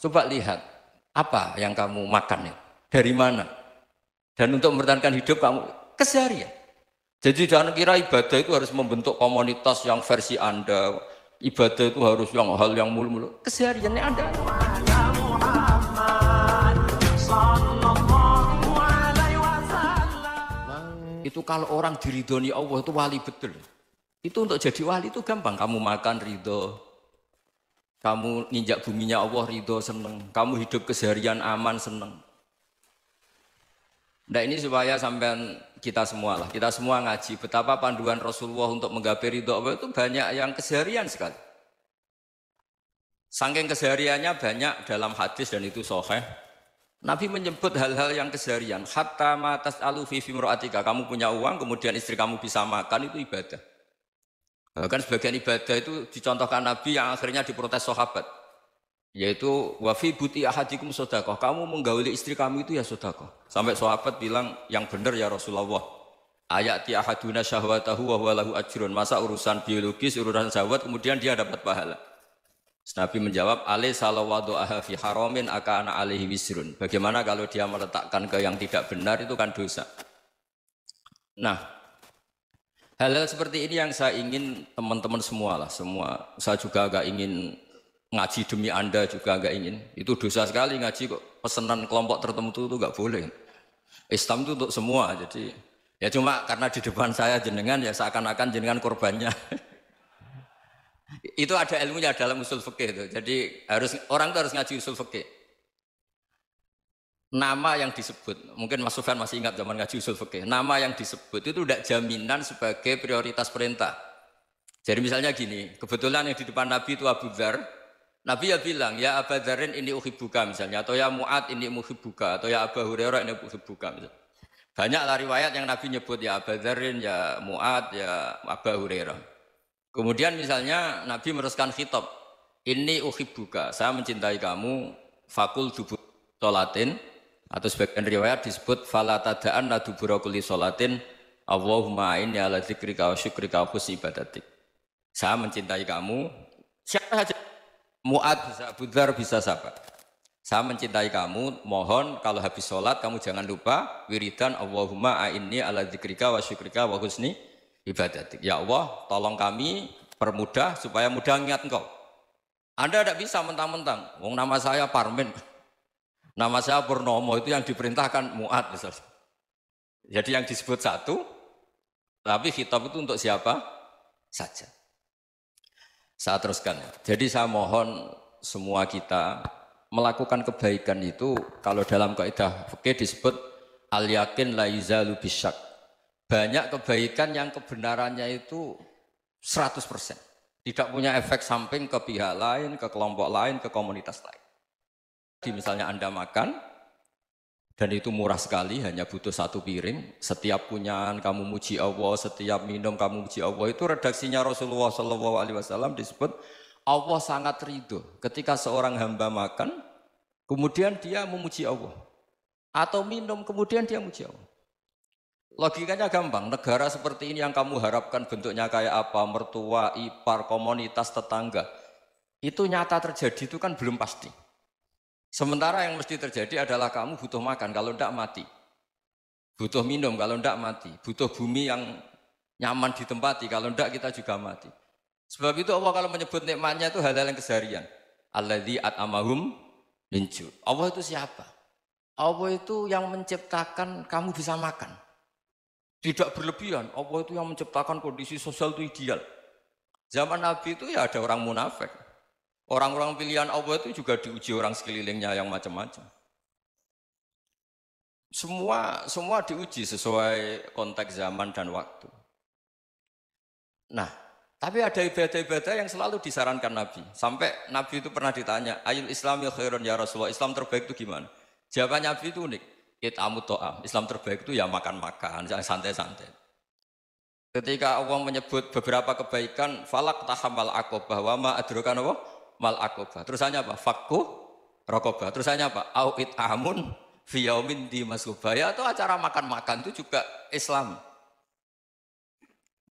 Coba lihat, apa yang kamu makan ya? Dari mana? Dan untuk mempertahankan hidup kamu, keseharian. Jadi jangan kira ibadah itu harus membentuk komunitas yang versi Anda. Ibadah itu harus yang hal yang mulu-mulu. Kesehariannya Anda. Itu kalau orang diridhoni Allah itu wali betul. Itu untuk jadi wali itu gampang. Kamu makan ridho, kamu nginjak buminya Allah ridho seneng, kamu hidup keseharian aman seneng. Nah ini supaya sampean kita semua lah, kita semua ngaji betapa panduan Rasulullah untuk menggapai ridho Allah itu banyak yang keseharian sekali. Saking kesehariannya banyak dalam hadis dan itu sahih. Nabi menyebut hal-hal yang keseharian. Hatta matas alu fi fimroatika. Kamu punya uang, kemudian istri kamu bisa makan itu ibadah. Bahkan sebagian ibadah itu dicontohkan Nabi yang akhirnya diprotes sahabat. Yaitu wafi buti ahadikum sodakoh. Kamu menggauli istri kamu itu ya sodakoh. Sampai sahabat bilang yang benar ya Rasulullah. Ayati ahaduna syahwatahu wa huwa lahu ajrun. Masa urusan biologis, urusan syahwat kemudian dia dapat pahala. Nabi menjawab, alaih salawadu'aha fi haramin aka'ana alaihi wisrun. Bagaimana kalau dia meletakkan ke yang tidak benar itu kan dosa. Nah, hal-hal seperti ini yang saya ingin teman-teman semua lah, semua. Saya juga agak ingin ngaji demi Anda juga agak ingin. Itu dosa sekali ngaji kok pesanan kelompok tertentu itu enggak boleh. Islam itu untuk semua, jadi ya cuma karena di depan saya jenengan ya seakan-akan jenengan korbannya. Itu ada ilmunya dalam usul fikih itu. Jadi orang itu harus ngaji usul fikih. Nama yang disebut, mungkin Mas Sufyan masih ingat zaman ngaji usul fikih. Nama yang disebut itu tidak jaminan sebagai prioritas perintah. Jadi misalnya gini, kebetulan yang di depan Nabi itu Abu Dzar. Nabi ya bilang, ya Abu Dzarin ini uhibbuka misalnya, atau ya Mu'ad ini uhibbuka, atau ya Abu Hurairah ini uhibbuka misalnya. Banyaklah riwayat yang Nabi nyebut ya Abu Dzarin, ya Mu'ad, ya Abu Hurairah. Kemudian misalnya Nabi meneruskan khitab, ini uhibbuka, saya mencintai kamu, fakul dubur sholatin, atau sebagian riwayat disebut fala tada'an la dubura kulli sholatin, Allahumma inni ala dzikrika wa syukrika wa husni ibadatik. Saya mencintai kamu, siapa saja, Mu'ad bisa, Abu Dzar bisa siapa. Saya mencintai kamu, mohon kalau habis sholat kamu jangan lupa wiridan Allahumma a'inni ala dzikrika wa syukrika wa husni ibadatik. Ya Allah, tolong kami permudah supaya mudah ingat engkau. Anda tidak bisa mentang-mentang, wong nama saya Parmin, nama saya Purnomo, itu yang diperintahkan Mu'ad misalnya. Jadi yang disebut satu, tapi khitab itu untuk siapa saja. Saya teruskan. Jadi saya mohon semua kita melakukan kebaikan itu, kalau dalam kaidah fikih disebut al-yakin la yuzalu bisyak. Banyak kebaikan yang kebenarannya itu 100%. Tidak punya efek samping ke pihak lain, ke kelompok lain, ke komunitas lain. Jadi misalnya Anda makan, dan itu murah sekali, hanya butuh satu piring. Setiap punyaan kamu muji Allah, setiap minum kamu muji Allah. Itu redaksinya Rasulullah SAW disebut, Allah sangat ridho ketika seorang hamba makan, kemudian dia memuji Allah. Atau minum, kemudian dia muji Allah. Logikanya gampang, negara seperti ini yang kamu harapkan bentuknya kayak apa, mertua, ipar, komunitas, tetangga, itu nyata terjadi itu kan belum pasti. Sementara yang mesti terjadi adalah kamu butuh makan, kalau tidak mati. Butuh minum, kalau tidak mati. Butuh bumi yang nyaman ditempati, kalau tidak kita juga mati. Sebab itu Allah kalau menyebut nikmatnya itu hal-hal yang keseharian. Alladzi at'amahum min ju'. Allah itu siapa? Allah itu yang menciptakan kamu bisa makan. Tidak berlebihan, Allah itu yang menciptakan kondisi sosial itu ideal. Zaman Nabi itu ya ada orang munafik. Orang-orang pilihan Allah itu juga diuji orang sekelilingnya yang macam-macam. Semua diuji sesuai konteks zaman dan waktu. Nah, tapi ada ibadah-ibadah yang selalu disarankan Nabi. Sampai Nabi itu pernah ditanya, ayul islami khairun ya Rasulullah, Islam terbaik itu gimana? Jawaban Nabi itu unik. It'amu to'am. Islam terbaik itu ya makan-makan, santai-santai. Ketika Allah menyebut beberapa kebaikan, falak tahamal akobah, wa ma adrokan apa? Mal akobah. Terusannya apa? Fakku rokobah. Terusannya apa? Au it'amun fiyaumin di masubaya. Atau acara makan-makan itu juga Islam.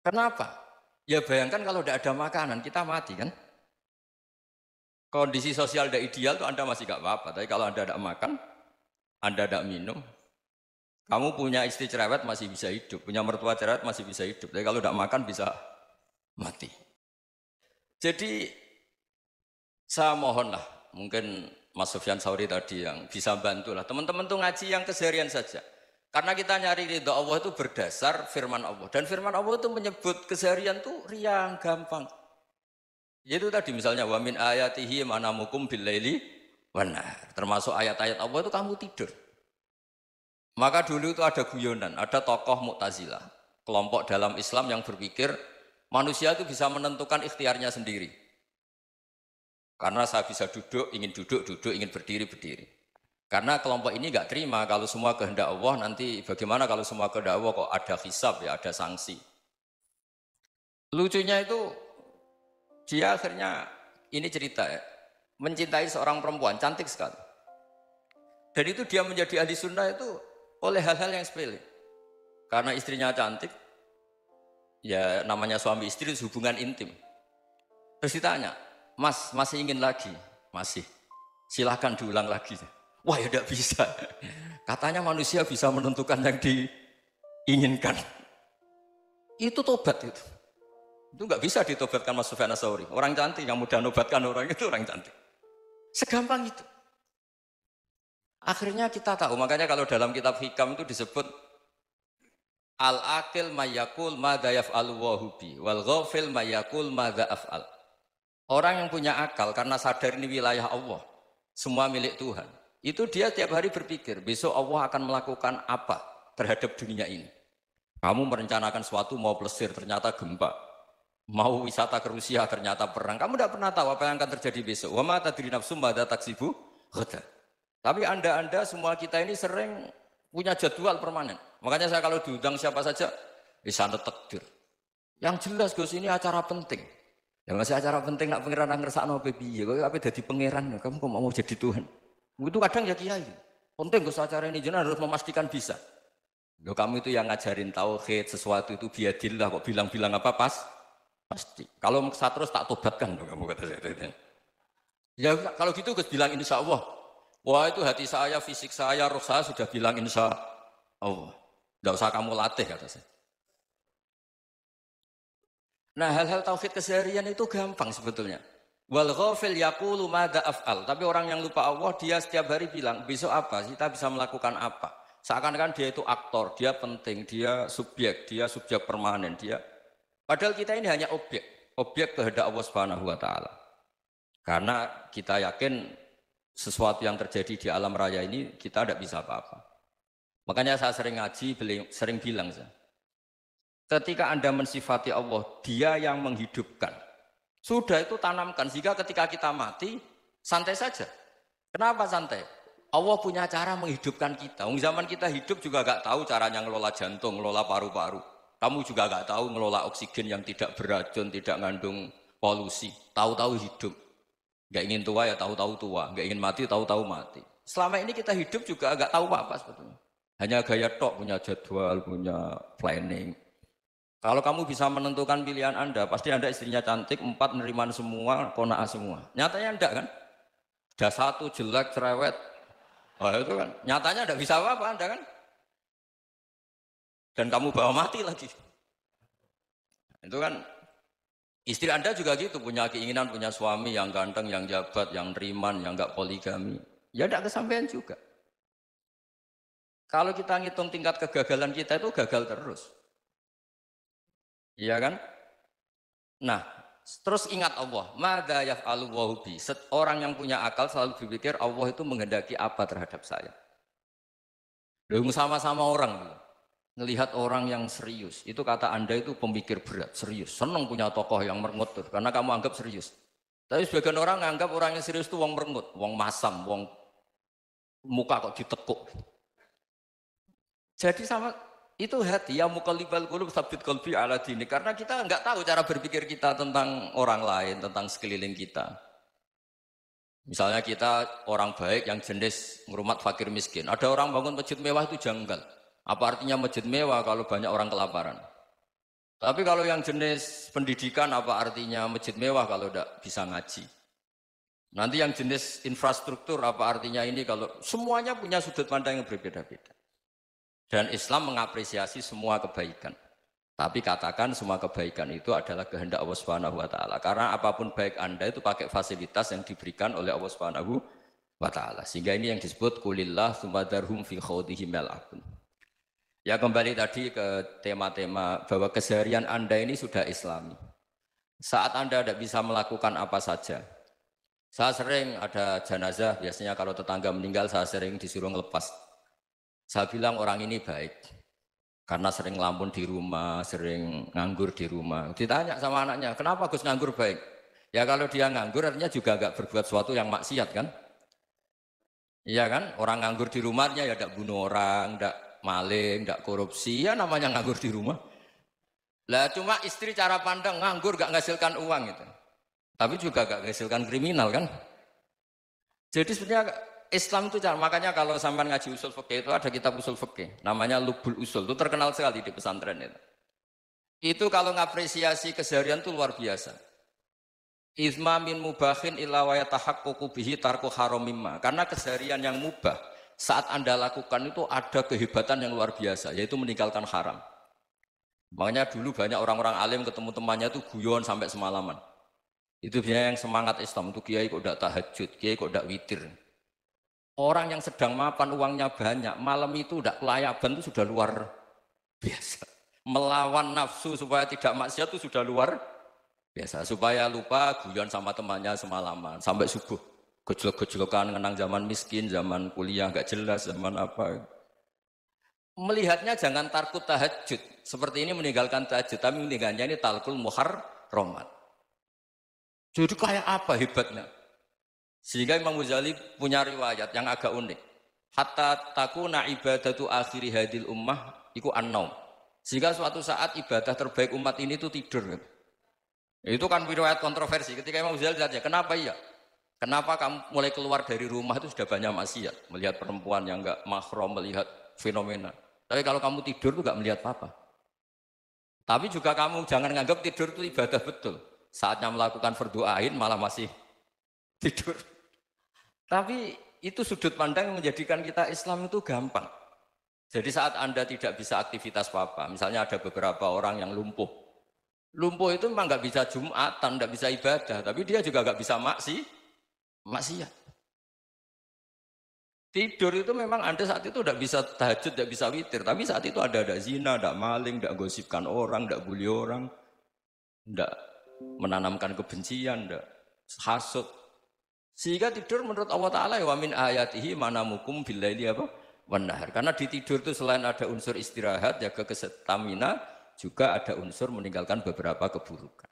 Kenapa? Ya bayangkan kalau tidak ada makanan, kita mati kan? kondisi sosial tidak ideal tuh Anda masih gak apa-apa. Tapi kalau Anda tidak makan, Anda tidak minum, kamu punya istri cerewet masih bisa hidup, punya mertua cerewet masih bisa hidup. Tapi kalau tidak makan bisa mati. Jadi saya mohonlah, mungkin Mas Sufyan Sauri tadi yang bisa bantulah. Teman-teman tuh ngaji yang keseharian saja. Karena kita nyari ridha Allah itu berdasar firman Allah. Dan firman Allah itu menyebut keseharian tuh riang, gampang. Yaitu tadi misalnya wa min ayatihi manamukum billaili wan nahar. Termasuk ayat-ayat Allah itu kamu tidur. Maka dulu itu ada guyonan, ada tokoh Mu'tazilah, kelompok dalam Islam yang berpikir manusia itu bisa menentukan ikhtiarnya sendiri. Karena saya bisa duduk, duduk, ingin berdiri, berdiri. Karena kelompok ini nggak terima kalau semua kehendak Allah, nanti bagaimana kalau semua kehendak Allah kok ada hisab ya, ada sanksi. Lucunya itu dia akhirnya ini cerita ya, mencintai seorang perempuan cantik sekali. Dan itu dia menjadi ahli sunnah itu oleh hal-hal yang sepele. Karena istrinya cantik, ya namanya suami istri hubungan intim. Terus ditanya, Mas masih ingin lagi? Masih. Silahkan diulang lagi. Wah ya tidak bisa. Katanya manusia bisa menentukan yang diinginkan. Itu tobat itu. Itu nggak bisa ditobatkan Mas Sufyan Ats-Tsauri. Orang cantik yang mudah nobatkan orang itu orang cantik. Segampang itu. Akhirnya kita tahu, makanya kalau dalam kitab Hikam itu disebut al-akil mayyakul madza yaf'alu wa hubi wal ghafil mayyakul madza af'al. Orang yang punya akal karena sadar ini wilayah Allah, semua milik Tuhan. Itu dia tiap hari berpikir, besok Allah akan melakukan apa terhadap dunia ini. Kamu merencanakan sesuatu mau plesir, ternyata gempa. Mau wisata ke Rusia, ternyata perang. Kamu tidak pernah tahu apa yang akan terjadi besok. Wa ma tadri nafsum madza taksibu ghadan. Tapi anda semua kita ini sering punya jadwal permanen. Makanya saya kalau diundang siapa saja, bisa takdir. Yang jelas Gus ini acara penting. Ya masih acara penting nak pangeran ngersakno piye? Kok ape dadi pangeran? Kamu kok mau jadi Tuhan? Itu kadang ya kiai. Penting Gus acara ini jenengan harus memastikan bisa. Loh kamu itu yang ngajarin tauhid, sesuatu itu biadillah kok bilang-bilang apa pasti. Kalau saya terus tak tobatkan loh kamu kata saya. Ya kalau gitu Gus bilang insya Allah. Wah itu hati saya, fisik saya, roh saya sudah bilang insya Allah. Tidak usah kamu latih kata saya. Nah hal-hal tauhid keseharian itu gampang sebetulnya. Wal ghafil yaqulu madza af'al. Tapi orang yang lupa Allah dia setiap hari bilang besok apa? Kita bisa melakukan apa? Seakan-akan dia itu aktor, dia penting, dia subjek permanen, dia. Padahal kita ini hanya objek kehendak Allah Subhanahu wa taala. Karena kita yakin sesuatu yang terjadi di alam raya ini kita tidak bisa apa-apa. Makanya saya sering ngaji, sering bilang saya. Ketika Anda mensifati Allah, dia yang menghidupkan. Sudah itu tanamkan, sehingga ketika kita mati, santai saja. Kenapa santai? Allah punya cara menghidupkan kita. Zaman kita hidup juga gak tahu caranya ngelola jantung, ngelola paru-paru. Kamu juga gak tahu ngelola oksigen yang tidak beracun, tidak ngandung polusi. Tahu-tahu hidup. Gak ingin tua ya tahu-tahu tua. Gak ingin mati, tahu-tahu mati. Selama ini kita hidup juga gak tahu apa-apa sebetulnya. Hanya gaya tok, punya jadwal, punya planning. Kalau kamu bisa menentukan pilihan Anda, pasti Anda istrinya cantik, 4 neriman semua, kona'ah semua. Nyatanya enggak kan? Ada 1 jelek, cerewet. Wah itu kan, nyatanya enggak bisa apa-apa Anda kan? Dan kamu bawa mati lagi. Itu kan, istri Anda juga gitu, punya keinginan, punya suami yang ganteng, yang jabat, yang neriman, yang enggak poligami. Ya enggak kesampaian juga. Kalau kita ngitung tingkat kegagalan kita itu gagal terus. Iya kan? Nah, terus ingat Allah. Madza yaf'alu wa bi. Orang yang punya akal selalu berpikir Allah itu menghendaki apa terhadap saya. Loh sama-sama orang ngelihat orang yang serius. Itu kata Anda itu pemikir berat, serius. Senang punya tokoh yang merengut tuh, karena kamu anggap serius. Tapi sebagian orang nganggap orang yang serius itu wong merengut, wong masam, wong muka kok ditekuk. Jadi sama itu hati ya muqallibal qulub tsabbit qalbi ala dini, karena kita enggak tahu cara berpikir kita tentang orang lain, tentang sekeliling kita. Misalnya kita orang baik yang jenis ngurmat fakir miskin. Ada orang bangun masjid mewah itu janggal. Apa artinya masjid mewah kalau banyak orang kelaparan? Tapi kalau yang jenis pendidikan apa artinya masjid mewah kalau enggak bisa ngaji? Nanti yang jenis infrastruktur apa artinya ini kalau semuanya punya sudut pandang yang berbeda-beda. Dan Islam mengapresiasi semua kebaikan. Tapi katakan semua kebaikan itu adalah kehendak Allah Subhanahu wa taala. Karena apapun baik Anda itu pakai fasilitas yang diberikan oleh Allah Subhanahu wa taala. Sehingga ini yang disebut kulillah sumadarhum fi khawdihim yal'abun. Ya kembali tadi ke tema-tema bahwa keseharian Anda ini sudah Islami. Saat Anda tidak bisa melakukan apa saja. Saya sering ada jenazah, biasanya kalau tetangga meninggal saya sering disuruh ngelepas. Saya bilang orang ini baik. Karena sering ngelamun di rumah, sering nganggur di rumah. Ditanya sama anaknya, kenapa Gus nganggur baik? Ya kalau dia nganggur artinya juga agak berbuat sesuatu yang maksiat kan? Iya kan? Orang nganggur di rumahnya ya tidak bunuh orang, tidak maling, tidak korupsi. Ya namanya nganggur di rumah. Lah cuma istri cara pandang nganggur gak menghasilkan uang itu. Tapi juga gak menghasilkan kriminal kan? Jadi sebenarnya Islam itu makanya kalau sampai ngaji usul fikih itu ada kitab usul fikih namanya Lubul Usul, itu terkenal sekali di pesantren itu. Itu kalau ngapresiasi keseharian itu luar biasa. Izma min mubahin illa wa yatahaqqaqu bihi tarku haramimma. Karena keseharian yang mubah saat Anda lakukan itu ada kehebatan yang luar biasa, yaitu meninggalkan haram. Makanya dulu banyak orang-orang alim ketemu temannya itu guyon sampai semalaman. Itu biasanya yang semangat Islam itu kiai kok tidak tahajud, kiai kok tidak witir. Orang yang sedang mapan uangnya banyak, malam itu tidak kelayaban itu sudah luar biasa. Melawan nafsu supaya tidak maksiat itu sudah luar biasa. Supaya lupa guyon sama temannya semalaman sampai subuh. Gejlok-gejlokan ngenang zaman miskin, zaman kuliah nggak jelas, zaman apa. Melihatnya jangan takut tahajud. Seperti ini meninggalkan tahajud, tapi meninggalnya ini talkul muharramat. Jadi kayak apa hebatnya? Sehingga Imam Ghazali punya riwayat yang agak unik. Hatta takuna ibadatu akhiri hadil ummah iku an-naum. Sehingga suatu saat ibadah terbaik umat ini itu tidur. Itu kan riwayat kontroversi. Ketika Imam Ghazali tanya, kenapa iya? Kenapa kamu mulai keluar dari rumah itu sudah banyak maksiat? Melihat perempuan yang enggak mahram, melihat fenomena. Tapi kalau kamu tidur itu enggak melihat apa-apa. Tapi juga kamu jangan nganggap tidur itu ibadah betul. Saatnya melakukan fardu ain malah masih tidur. Tapi itu sudut pandang yang menjadikan kita Islam itu gampang. Jadi saat Anda tidak bisa aktivitas apa-apa, misalnya ada beberapa orang yang lumpuh. Lumpuh itu memang nggak bisa Jumatan, nggak bisa ibadah, tapi dia juga nggak bisa maksiat. Tidur itu memang Anda saat itu tidak bisa tahajud, tidak bisa witir, tapi saat itu ada zina, ada maling, tidak gosipkan orang, tidak bully orang, tidak menanamkan kebencian, tidak hasut. Sehingga tidur menurut Allah Ta'ala ya wa min ayatihi manamukum billaili apa? Wan-nahar. Karena di tidur itu selain ada unsur istirahat, jaga kestamina, juga ada unsur meninggalkan beberapa keburukan.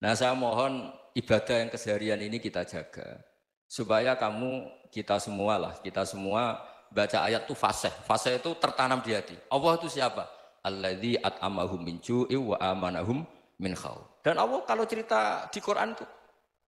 Nah saya mohon ibadah yang keseharian ini kita jaga. Supaya kita semua baca ayat itu fasih. Fasih itu tertanam di hati. Allah itu siapa? Alladzi at'amahum min ju'i wa amanahum min khauf. Dan Allah kalau cerita di Quran itu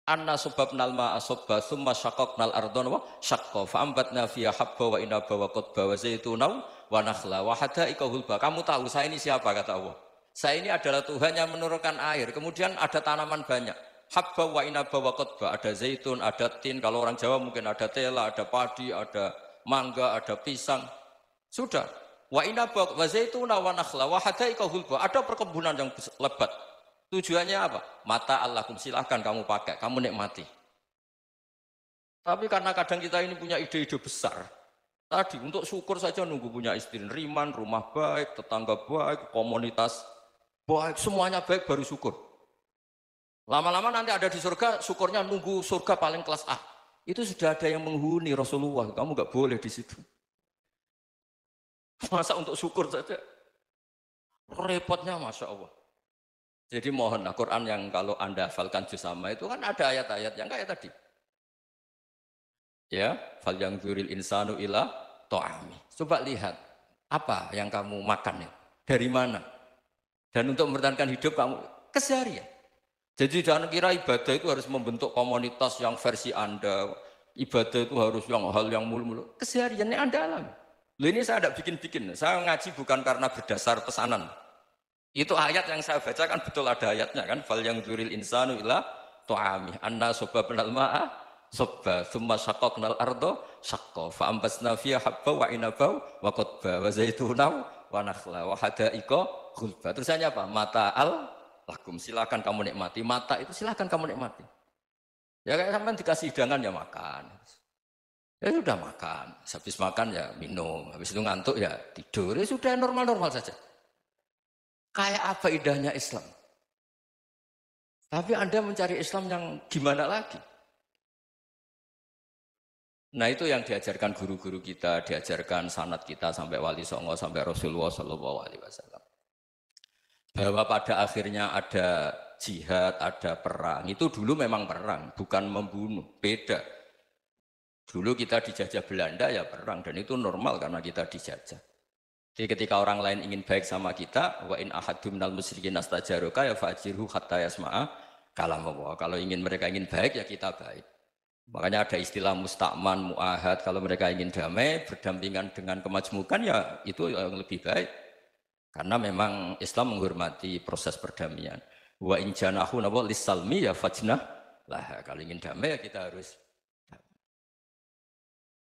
anna subabnal ma'a subba summa syaqaqnal ardhan wa syaqqa fa ambatna fiha habba wa inaba wa qadba wa zaituna wa nakhla wa hadaika hulba. Kamu tahu saya ini siapa kata Allah? Saya ini adalah Tuhan yang menurunkan air, kemudian ada tanaman banyak. Habba wa inaba wa qadba, ada zaitun, ada tin, kalau orang Jawa mungkin ada tela, ada padi, ada mangga, ada pisang. Sudah. Wa inaba wa zaituna wa nakhla wa hadaika hulba. Ada perkebunan yang lebat. Tujuannya apa? Mata Allahum, silahkan kamu pakai, kamu nikmati. Tapi karena kadang kita ini punya ide-ide besar. Tadi untuk syukur saja nunggu punya istri riman, rumah baik, tetangga baik, komunitas baik, semuanya baik baru syukur. Lama-lama nanti ada di surga, syukurnya nunggu surga paling kelas A. Itu sudah ada yang menghuni Rasulullah, kamu nggak boleh di situ. Masa untuk syukur saja? Repotnya Masya Allah. Jadi mohonlah Quran yang kalau Anda hafalkan juz sama itu kan ada ayat-ayat yang kayak tadi. Ya, fal yang dzuril insanu ila ta'ami. Coba lihat apa yang kamu makan ya? Dari mana? Dan untuk mempertahankan hidup kamu keseharian. Jadi jangan kira ibadah itu harus membentuk komunitas yang versi Anda. Ibadah itu harus yang hal yang mulu-mulu. Kesehariannya Anda alami. Loh ini saya tidak bikin-bikin. Saya ngaji bukan karena berdasar pesanan. Itu ayat yang saya baca kan betul ada ayatnya kan. Fal yang dzuril insanu ila ta'ami. Anna subabnal ma'a sabba thumma syaqqaqnal arda syaqqa fa ambasna fiha habba wa inaba wa qadba wa zaituna wa nakhla wa hadaiqa ghulba. Terusannya apa? Mata'al lakum, silakan kamu nikmati. Mata itu silakan kamu nikmati. Ya kayak sampean dikasih hidangan ya makan. Ya sudah makan, habis makan ya minum, habis itu ngantuk ya tidur. Ya sudah normal-normal saja. Kayak apa indahnya Islam? Tapi Anda mencari Islam yang gimana lagi? Nah itu yang diajarkan guru-guru kita, diajarkan sanad kita sampai Wali Songo, sampai Rasulullah SAW. Bahwa pada akhirnya ada jihad, ada perang. Itu dulu memang perang, bukan membunuh, beda. Dulu kita dijajah Belanda ya perang, dan itu normal karena kita dijajah. Jadi ketika orang lain ingin baik sama kita, wa in ahadum minal musyrikin astajaruka ya fa'jirhu hatta yasma'a kalam Allah. Kalau mereka ingin baik ya kita baik. Makanya ada istilah mustakman, mu'ahad. Kalau mereka ingin damai, berdampingan dengan kemajmukan ya itu yang lebih baik. Karena memang Islam menghormati proses perdamaian. Wa in janahu lis-salmi ya fajnah lah. Kalau ingin damai ya kita harus